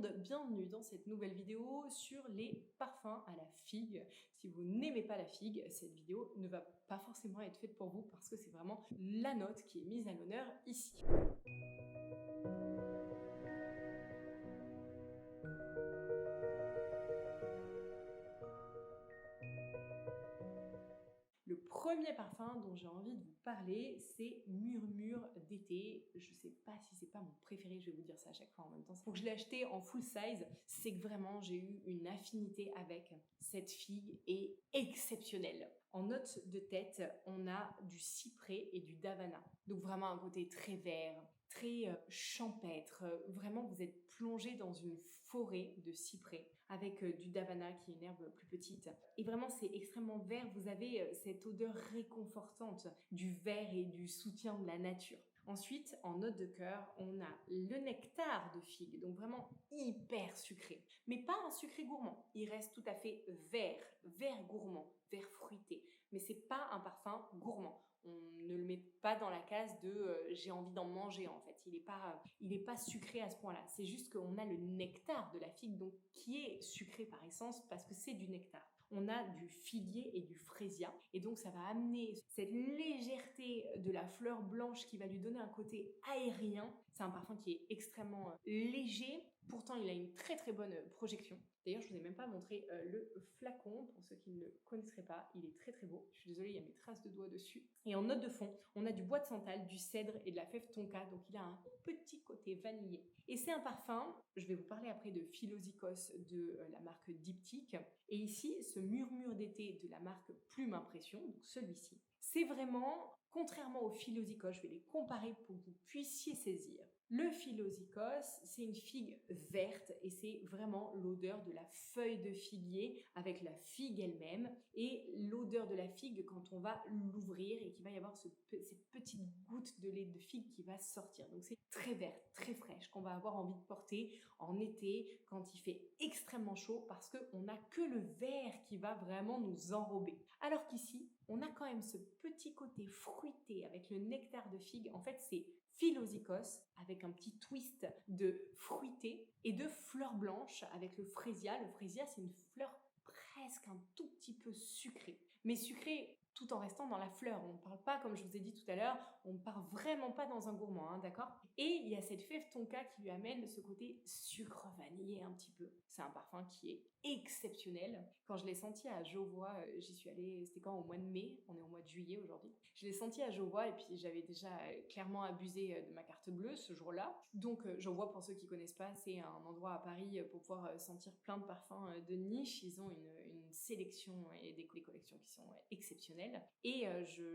monde, bienvenue dans cette nouvelle vidéo sur les parfums à la figue. Si vous n'aimez pas la figue, cette vidéo ne va pas forcément être faite pour vous parce que c'est vraiment la note qui est mise à l'honneur ici. Le premier parfum dont j'ai envie de vous parler, c'est Murmure d'été. Je sais pas si c'est pas mon préféré, je vais vous dire ça à chaque fois en même temps. Pour que je l'ai acheté en full size, c'est que vraiment j'ai eu une affinité avec. Cette figue est exceptionnelle. En note de tête, on a du cyprès et du davana. Donc vraiment un côté très vert, très champêtre. Vraiment, vous êtes plongé dans une forêt de cyprès avec du davana qui est une herbe plus petite. Et vraiment, c'est extrêmement vert. Vous avez cette odeur réconfortante du vert et du soutien de la nature. Ensuite, en note de cœur, on a le nectar de figue, donc vraiment hyper sucré. Mais pas un sucré gourmand, il reste tout à fait vert gourmand, vert fruité. Mais c'est pas un parfum gourmand. On ne le met pas dans la case de j'ai envie d'en manger en fait. Il est pas sucré à ce point-là. C'est juste qu'on a le nectar de la figue, donc qui est sucré par essence parce que c'est du nectar. On a du figuier et du frésia. Et donc, ça va amener cette légèreté de la fleur blanche qui va lui donner un côté aérien. C'est un parfum qui est extrêmement léger. Pourtant, il a une très très bonne projection. D'ailleurs, je ne vous ai même pas montré le flacon, pour ceux qui ne le connaisseraient pas. Il est très très beau. Je suis désolée, il y a mes traces de doigts dessus. Et en note de fond, on a du bois de santal, du cèdre et de la fève tonka. Donc, il a un petit côté vanillé. Et c'est un parfum, je vais vous parler après de Philosykos de la marque Diptyque. Et ici, ce murmure d'été de la marque Plume Impression, donc celui-ci, c'est vraiment, contrairement au Philosykos, je vais les comparer pour que vous puissiez saisir. Le Philosykos, c'est une figue verte et c'est vraiment l'odeur de la feuille de figuier avec la figue elle-même et l'odeur de la figue quand on va l'ouvrir et qu'il va y avoir cette petite goutte de lait de figue qui va sortir. Donc c'est très vert, très fraîche qu'on va avoir envie de porter en été quand il fait extrêmement chaud parce qu'on n'a que le vert qui va vraiment nous enrober. Alors qu'ici, on a quand même ce petit côté fruité avec le nectar de figue. En fait, c'est Philosykos avec un petit twist de fruité et de fleurs blanches avec le frésia. Le frésia, c'est une fleur presque un tout petit peu sucrée, mais sucrée tout en restant dans la fleur. On ne parle pas, comme je vous ai dit tout à l'heure, on ne part vraiment pas dans un gourmand, hein, d'accord? Et il y a cette fève tonka qui lui amène ce côté sucre vanillé un petit peu. C'est un parfum qui est exceptionnel. Quand je l'ai senti à Jovois, j'y suis allée, c'était quand? Au mois de mai, on est au mois de juillet aujourd'hui. Je l'ai senti à Jovois et puis j'avais déjà clairement abusé de ma carte bleue ce jour-là. Donc Jovois, pour ceux qui connaissent pas, c'est un endroit à Paris pour pouvoir sentir plein de parfums de niche. Ils ont une sélection et des collections qui sont exceptionnelles. Et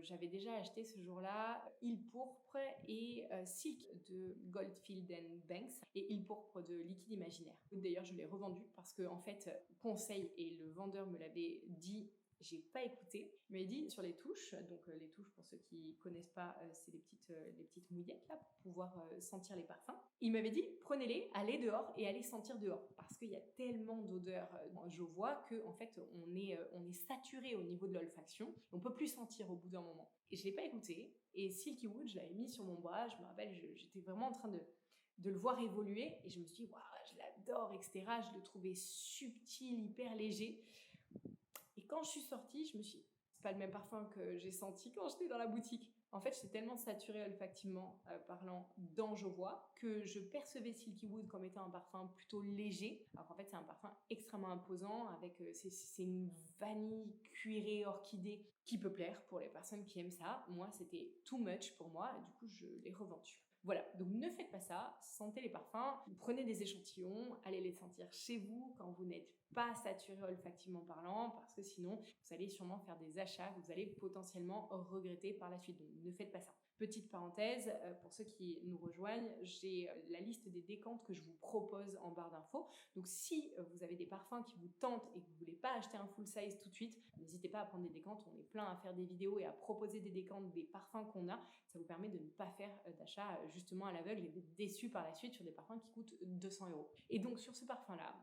j'avais déjà acheté ce jour-là Île Pourpre et Silk de Goldfield Banks et Île Pourpre de Liquide Imaginaire. D'ailleurs, je l'ai revendu parce que, en fait, conseil, et le vendeur me l'avait dit, j'ai pas écouté, mais il dit sur les touches, donc les touches pour ceux qui connaissent pas, c'est les petites mouillettes là pour pouvoir sentir les parfums. Il m'avait dit prenez-les, allez dehors et allez sentir dehors parce qu'il y a tellement d'odeurs je vois que en fait on est saturé au niveau de l'olfaction, on peut plus sentir au bout d'un moment. Et je l'ai pas écouté et Silky Wood je l'avais mis sur mon bras, je me rappelle j'étais vraiment en train de le voir évoluer et je me suis dit waouh je l'adore etc. Je le trouvais subtil, hyper léger. Et quand je suis sortie, je me suis dit, c'est pas le même parfum que j'ai senti quand j'étais dans la boutique. En fait, j'étais tellement saturée olfactivement parlant dans Jovois que je percevais Silky Wood comme étant un parfum plutôt léger. Alors qu'en fait, c'est un parfum extrêmement imposant avec c'est une vanille cuirée orchidée qui peut plaire pour les personnes qui aiment ça. Moi, c'était too much pour moi et du coup, je l'ai revendu. Voilà, donc ne faites pas ça, sentez les parfums, prenez des échantillons, allez les sentir chez vous quand vous n'êtes pas saturé olfactivement parlant, parce que sinon, vous allez sûrement faire des achats que vous allez potentiellement regretter par la suite, donc ne faites pas ça. Petite parenthèse, pour ceux qui nous rejoignent, j'ai la liste des décantes que je vous propose en barre d'infos. Donc si vous avez des parfums qui vous tentent et que vous ne voulez pas acheter un full size tout de suite, n'hésitez pas à prendre des décantes. On est plein à faire des vidéos et à proposer des décantes des parfums qu'on a. Ça vous permet de ne pas faire d'achat justement à l'aveugle et d'être déçu par la suite sur des parfums qui coûtent 200 €. Et donc sur ce parfum-là,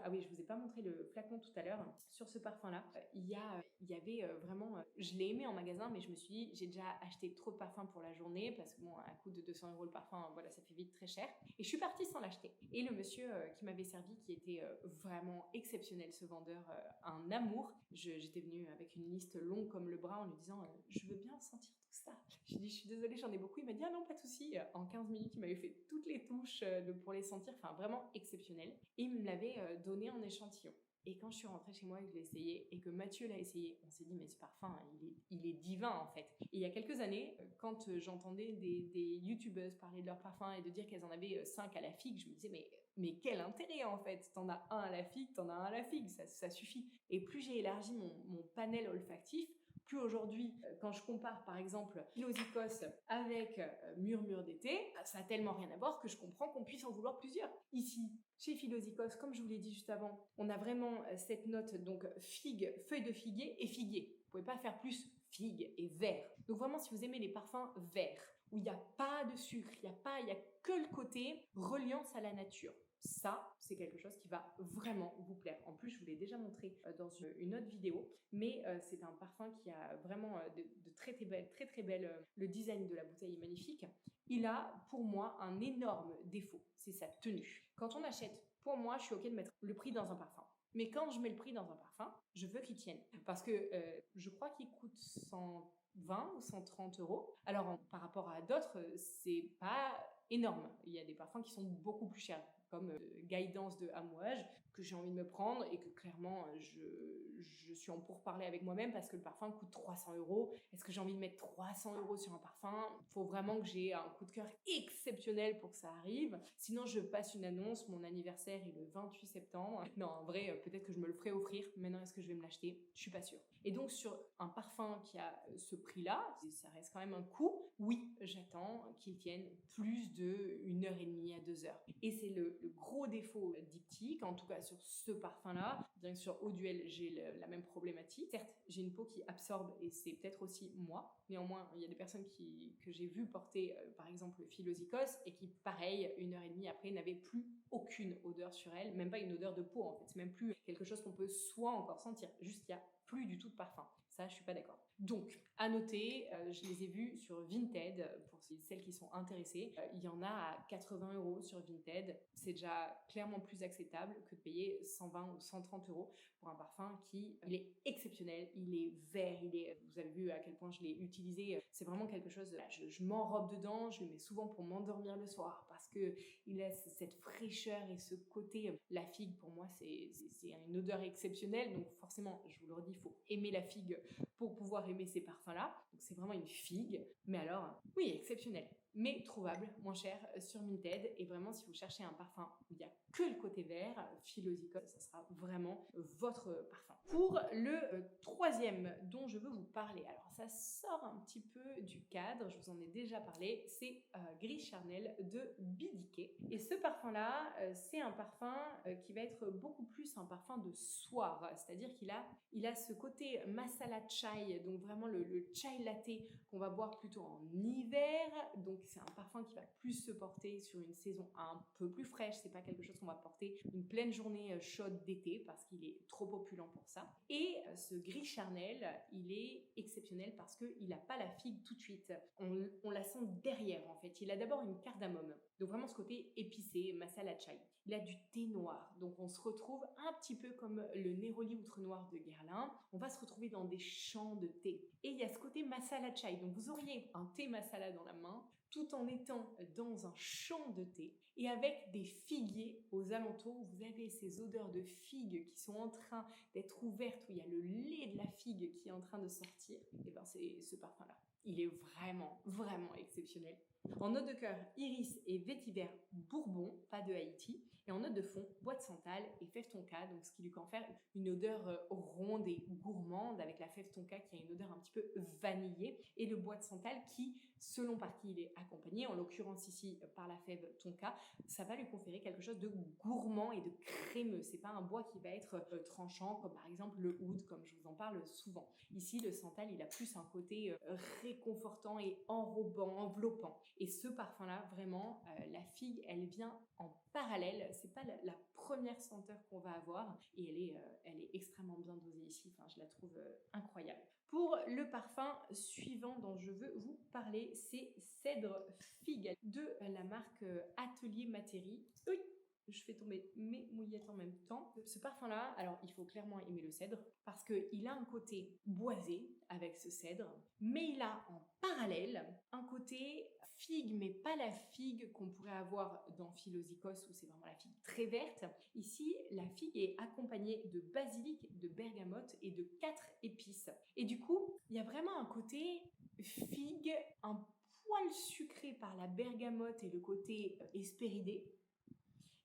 ah oui, je vous ai pas montré le flacon tout à l'heure. Sur ce parfum-là, il y avait vraiment, je l'ai aimé en magasin, mais je me suis dit, j'ai déjà acheté trop de parfums pour la journée parce que bon, un coût de 200 € le parfum, voilà, ça fait vite très cher. Et je suis partie sans l'acheter. Et le monsieur qui m'avait servi, qui était vraiment exceptionnel, ce vendeur, un amour. J'étais venue avec une liste longue comme le bras en lui disant je veux bien sentir tout ça. J'ai dit je suis désolée, j'en ai beaucoup. Il m'a dit ah non, pas de souci. En 15 minutes, il m'avait fait toutes les touches pour les sentir, enfin vraiment exceptionnel. Et il me l'avait donné en échantillon. Et quand je suis rentrée chez moi et que je l'ai essayé et que Mathieu l'a essayé, on s'est dit mais ce parfum, il est divin en fait. Et il y a quelques années, quand j'entendais des youtubeuses parler de leur parfum et de dire qu'elles en avaient 5 à la figue, je me disais mais quel intérêt en fait. T'en as un à la figue, t'en as un à la figue, ça suffit. Et plus j'ai élargi mon panel olfactif, plus aujourd'hui, quand je compare par exemple Philosykos avec Murmure d'été, ça a tellement rien à voir que je comprends qu'on puisse en vouloir plusieurs. Ici, chez Philosykos, comme je vous l'ai dit juste avant, on a vraiment cette note, donc figue, feuille de figuier et figuier. Vous pouvez pas faire plus figue et vert. Donc vraiment, si vous aimez les parfums verts, où il n'y a pas de sucre, il y a que le côté reliance à la nature. Ça, c'est quelque chose qui va vraiment vous plaire. En plus, je vous l'ai déjà montré dans une autre vidéo, mais c'est un parfum qui a vraiment de très très belles. Le design de la bouteille est magnifique. Il a, pour moi, un énorme défaut, c'est sa tenue. Quand on achète, pour moi, je suis OK de mettre le prix dans un parfum. Mais quand je mets le prix dans un parfum, je veux qu'il tienne. Parce que je crois qu'il coûte 120 ou 130 €. Alors, par rapport à d'autres, c'est pas énorme. Il y a des parfums qui sont beaucoup plus chers, comme Guidance de Amouage, que j'ai envie de me prendre et que clairement, je suis en pourparlers avec moi-même parce que le parfum coûte 300 €. Est-ce que j'ai envie de mettre 300 € sur un parfum? Il faut vraiment que j'ai un coup de cœur exceptionnel pour que ça arrive. Sinon, je passe une annonce. Mon anniversaire est le 28 septembre. Non, en vrai, peut-être que je me le ferai offrir. Maintenant, est-ce que je vais me l'acheter? Je suis pas sûre. Et donc, sur un parfum qui a ce prix-là, ça reste quand même un coût. Oui, j'attends qu'il tienne plus de 1h30 à 2 heures. Et c'est le gros défaut diptyque, en tout cas sur ce parfum-là. Bien que sur Eau Duel, j'ai la même problématique. Certes, j'ai une peau qui absorbe et c'est peut-être aussi moi. Néanmoins, il y a des personnes que j'ai vues porter, par exemple, le Philosykos et qui, pareil, 1h30 après, n'avaient plus aucune odeur sur elles, même pas une odeur de peau en fait. C'est même plus quelque chose qu'on peut soit encore sentir. Juste, il n'y a plus du tout de parfum. Ça, je suis pas d'accord. Donc, à noter, je les ai vus sur Vinted, pour celles qui sont intéressées. Il y en a à 80 € sur Vinted. C'est déjà clairement plus acceptable que de payer 120 ou 130 € pour un parfum il est exceptionnel, il est vert, vous avez vu à quel point je l'ai utilisé. C'est vraiment quelque chose, je m'enrobe dedans, je le mets souvent pour m'endormir le soir parce que il a cette fraîcheur et ce côté. La figue, pour moi, c'est une odeur exceptionnelle. Donc forcément, je vous le redis, il faut aimer la figue pour pouvoir aimer ces parfums-là. Donc c'est vraiment une figue. Mais alors, oui, exceptionnel. Mais trouvable, moins cher sur Vinted. Et vraiment, si vous cherchez un parfum où il n'y a que le côté vert, Philosykos, ça sera vraiment votre parfum. Pour le troisième dont je veux vous parler, alors ça sort un petit peu du cadre, je vous en ai déjà parlé, c'est Gris Charnel de BDK. Et ce parfum-là, c'est un parfum qui va être beaucoup plus un parfum de soir, c'est-à-dire qu'il a ce côté masala chai, donc vraiment le chai latte qu'on va boire plutôt en hiver. Donc c'est un parfum qui va plus se porter sur une saison un peu plus fraîche. C'est pas quelque chose qu'on va porter une pleine journée chaude d'été parce qu'il est trop opulent pour ça. Et ce Gris Charnel, il est exceptionnel parce qu'il n'a pas la figue tout de suite. On la sent derrière en fait. Il a d'abord une cardamome. Donc vraiment ce côté épicé, masala chai. Il a du thé noir. Donc on se retrouve un petit peu comme le Néroli Outre Noir de Guerlain. On va se retrouver dans des champs de thé. Et il y a ce côté masala chai. Donc vous auriez un thé masala dans la main tout en étant dans un champ de thé et avec des figuiers aux alentours. Vous avez ces odeurs de figues qui sont en train d'être ouvertes, où il y a le lait de la figue qui est en train de sortir. Et bien c'est ce parfum-là. Il est vraiment, vraiment exceptionnel. En note de cœur, iris et vétiver bourbon, pas de Haïti. Et en note de fond, bois de santal et fève tonka, donc ce qui lui confère une odeur ronde et gourmande, avec la fève tonka qui a une odeur un petit peu vanillée, et le bois de santal qui, selon par qui il est accompagné, en l'occurrence ici par la fève tonka, ça va lui conférer quelque chose de gourmand et de crémeux. C'est pas un bois qui va être tranchant, comme par exemple le oud, comme je vous en parle souvent. Ici, le santal, il a plus un côté réconfortant et enrobant, enveloppant. Et ce parfum-là, vraiment, la figue, elle vient en parallèle. C'est pas la première senteur qu'on va avoir et elle est extrêmement bien dosée ici. Enfin, je la trouve incroyable. Pour le parfum suivant dont je veux vous parler, c'est Cèdre Figue de la marque Atelier Materi. Oui, je fais tomber mes mouillettes en même temps. Ce parfum-là, alors il faut clairement aimer le cèdre parce qu'il a un côté boisé avec ce cèdre, mais il a en parallèle un côté figue, mais pas la figue qu'on pourrait avoir dans Philosykos où c'est vraiment la figue très verte. Ici, la figue est accompagnée de basilic, de bergamote et de 4 épices. Et du coup, il y a vraiment un côté figue, un poil sucré par la bergamote et le côté hespéridé.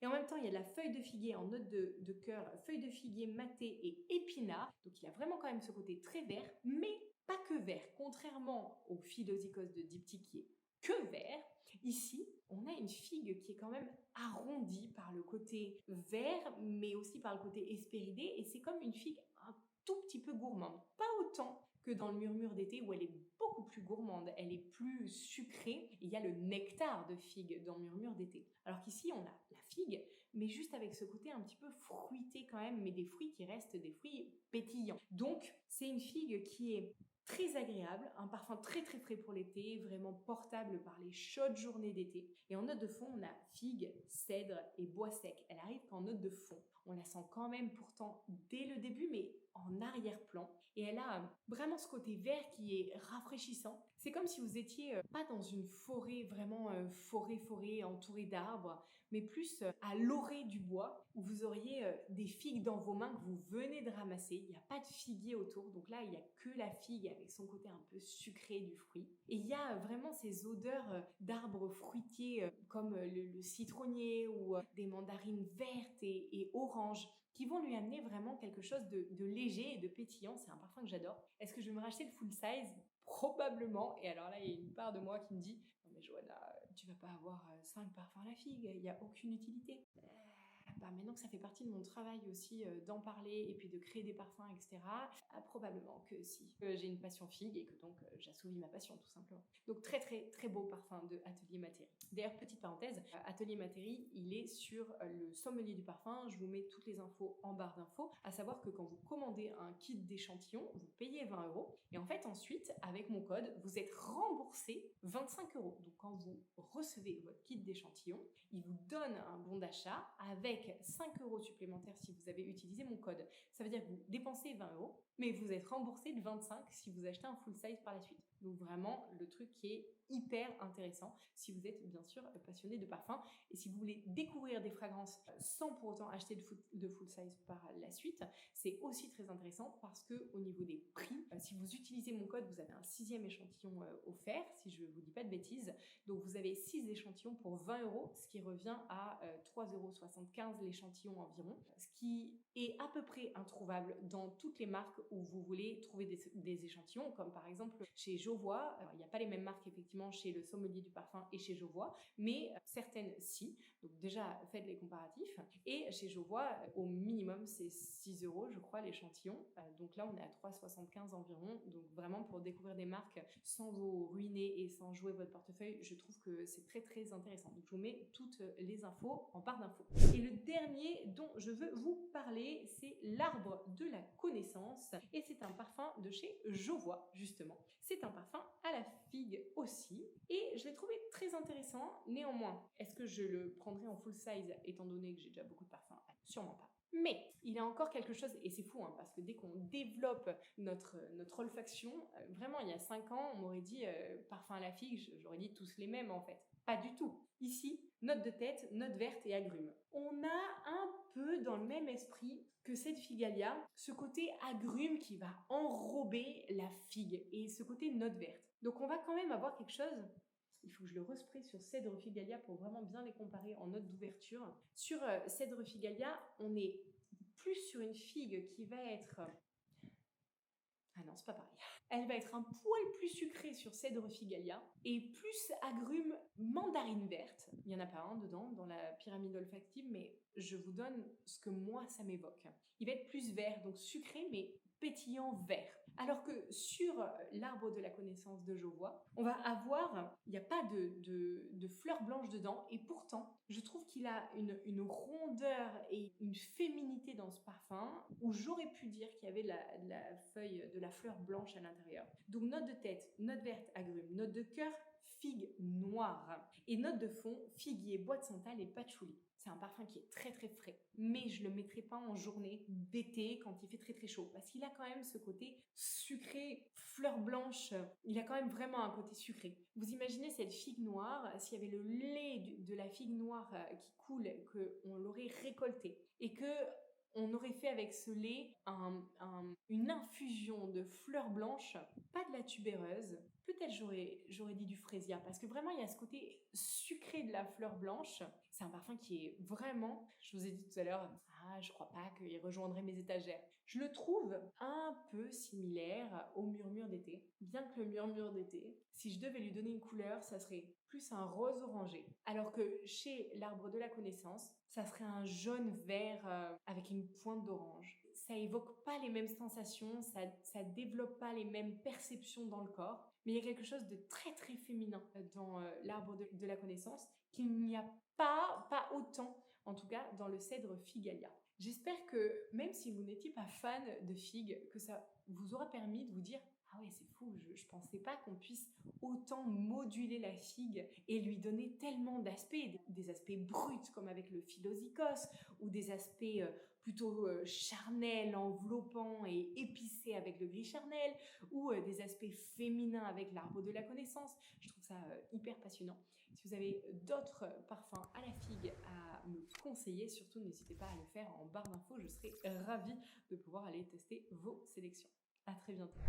Et en même temps, il y a la feuille de figuier en note de cœur, feuille de figuier maté et épinard. Donc il y a vraiment quand même ce côté très vert, mais pas que vert. Contrairement au Philosykos de Diptyque qui est que vert, ici, on a une figue qui est quand même arrondie par le côté vert, mais aussi par le côté hespéridé. Et c'est comme une figue un tout petit peu gourmande. Pas autant que dans le murmure d'été où elle est beaucoup plus gourmande, elle est plus sucrée. Il y a le nectar de figue dans murmure d'été. Alors qu'ici, on a la figue, mais juste avec ce côté un petit peu fruité quand même, mais des fruits qui restent des fruits pétillants. Donc, c'est une figue qui est très agréable, un parfum très très frais pour l'été, vraiment portable par les chaudes journées d'été. Et en note de fond, on a figue, cèdre et bois sec. Elle arrive qu'en note de fond. On la sent quand même pourtant dès le début, mais en arrière-plan. Et elle a vraiment ce côté vert qui est rafraîchissant. C'est comme si vous étiez pas dans une forêt, vraiment forêt entourée d'arbres, mais plus à l'orée du bois, où vous auriez des figues dans vos mains que vous venez de ramasser. Il n'y a pas de figuier autour, donc là, il n'y a que la figue avec son côté un peu sucré du fruit. Et il y a vraiment ces odeurs d'arbres fruitiers comme le citronnier ou des mandarines vertes et oranges qui vont lui amener vraiment quelque chose de léger et de pétillant. C'est un parfum que j'adore. Est-ce que je vais me racheter le full size ? Probablement. Et alors là, il y a une part de moi qui me dit « Non mais Johanna, tu vas pas avoir 5 parfums à la figue, il n'y a aucune utilité. » Bah maintenant que ça fait partie de mon travail aussi d'en parler et puis de créer des parfums, etc., probablement que si. J'ai une passion figue et que donc j'assouvis ma passion tout simplement. Donc très très très beau parfum de Atelier Materi. D'ailleurs, petite parenthèse, Atelier Materi, il est sur le sommelier du parfum. Je vous mets toutes les infos en barre d'infos. À savoir que quand vous commandez un kit d'échantillon, vous payez 20 € et en fait ensuite, avec mon code, vous êtes remboursé 25 €. Donc quand vous recevez votre kit d'échantillon, il vous donne un bon d'achat avec 5 € supplémentaires si vous avez utilisé mon code. Ça veut dire que vous dépensez 20 €, mais vous êtes remboursé de 25 si vous achetez un full size par la suite. Donc vraiment, le truc qui est hyper intéressant si vous êtes bien sûr passionné de parfum et si vous voulez découvrir des fragrances sans pour autant acheter de full size par la suite, c'est aussi très intéressant parce que au niveau des prix, si vous utilisez mon code, vous avez un 6e échantillon offert, si je ne vous dis pas de bêtises. Donc vous avez 6 échantillons pour 20 €, ce qui revient à 3,75 € l'échantillon environ, ce qui est à peu près introuvable dans toutes les marques où vous voulez trouver des échantillons, comme par exemple chez Jovois. Alors, il n'y a pas les mêmes marques effectivement chez le sommelier du parfum et chez Jovois, mais certaines si. Donc déjà, faites les comparatifs. Et chez Jovois, au minimum, c'est 6 € je crois l'échantillon. Donc là, on est à 3,75 € environ. Donc vraiment, pour découvrir des marques sans vous ruiner et sans jouer votre portefeuille, je trouve que c'est très très intéressant. Donc je vous mets toutes les infos en barre d'infos. Et le dernier dont je veux vous parler, c'est l'arbre de la connaissance. Et c'est un parfum de chez Jovois, justement. C'est un parfum à la figue aussi. Et je l'ai trouvé très intéressant. Néanmoins, est-ce que je le prendrai en full size étant donné que j'ai déjà beaucoup de parfums? Sûrement pas. Mais il a encore quelque chose, et c'est fou, hein, parce que dès qu'on développe notre olfaction, vraiment il y a 5 ans, on m'aurait dit parfum à la figue, j'aurais dit tous les mêmes en fait. Pas du tout. Ici, note de tête, note verte et agrumes. On a un peu dans le même esprit que cette figalia, ce côté agrume qui va enrober la figue et ce côté note verte. Donc on va quand même avoir quelque chose. Il faut que je le respray sur Cèdre Figalia pour vraiment bien les comparer en note d'ouverture. Sur Cèdre Figalia, on est plus sur une figue qui va être... Ah non, c'est pas pareil. Elle va être un poil plus sucrée sur Cèdre Figalia et plus agrume mandarine verte. Il n'y en a pas un dedans dans la pyramide olfactive, mais je vous donne ce que moi ça m'évoque. Il va être plus vert, donc sucré mais pétillant vert, Alors que sur l'arbre de la connaissance de Jovois, on va avoir, il n'y a pas de fleurs blanches dedans, et pourtant, je trouve qu'il a une rondeur et une féminité dans ce parfum, où j'aurais pu dire qu'il y avait de la feuille, de la fleur blanche à l'intérieur. Donc note de tête, note verte, agrumes, note de cœur, figue noire, et note de fond, figuier, bois de santal et patchouli. C'est un parfum qui est très très frais, mais je le mettrai pas en journée d'été quand il fait très très chaud, parce qu'il a quand même ce côté sucré, fleur blanche, il a quand même vraiment un côté sucré. Vous imaginez cette figue noire, s'il y avait le lait de la figue noire qui coule, qu'on l'aurait récolté, et que on aurait fait avec ce lait une infusion de fleurs blanches, pas de la tubéreuse. Peut-être j'aurais dit du frésia, parce que vraiment il y a ce côté sucré de la fleur blanche. C'est un parfum qui est vraiment, je vous ai dit tout à l'heure, je crois pas qu'il rejoindrait mes étagères. Je le trouve un peu similaire au murmure d'été. Bien que le murmure d'été, si je devais lui donner une couleur, ça serait plus un rose orangé. Alors que chez l'arbre de la connaissance, ça serait un jaune vert avec une pointe d'orange. Ça évoque pas les mêmes sensations, ça développe pas les mêmes perceptions dans le corps, mais il y a quelque chose de très très féminin dans l'arbre de la connaissance qu'il n'y a pas autant, en tout cas dans le cèdre Figalia. J'espère que même si vous n'étiez pas fan de figues, que ça vous aura permis de vous dire « Ah ouais, c'est fou, je pensais pas qu'on puisse autant moduler la figue et lui donner tellement d'aspects, des aspects bruts comme avec le Philosykos, ou des aspects plutôt charnels, enveloppants et épicés avec le gris charnel, ou des aspects féminins avec l'arbre de la connaissance. » Je trouve ça hyper passionnant. Si vous avez d'autres parfums à la figue à me conseiller, surtout n'hésitez pas à le faire en barre d'infos, je serai ravie de pouvoir aller tester vos sélections. À très bientôt.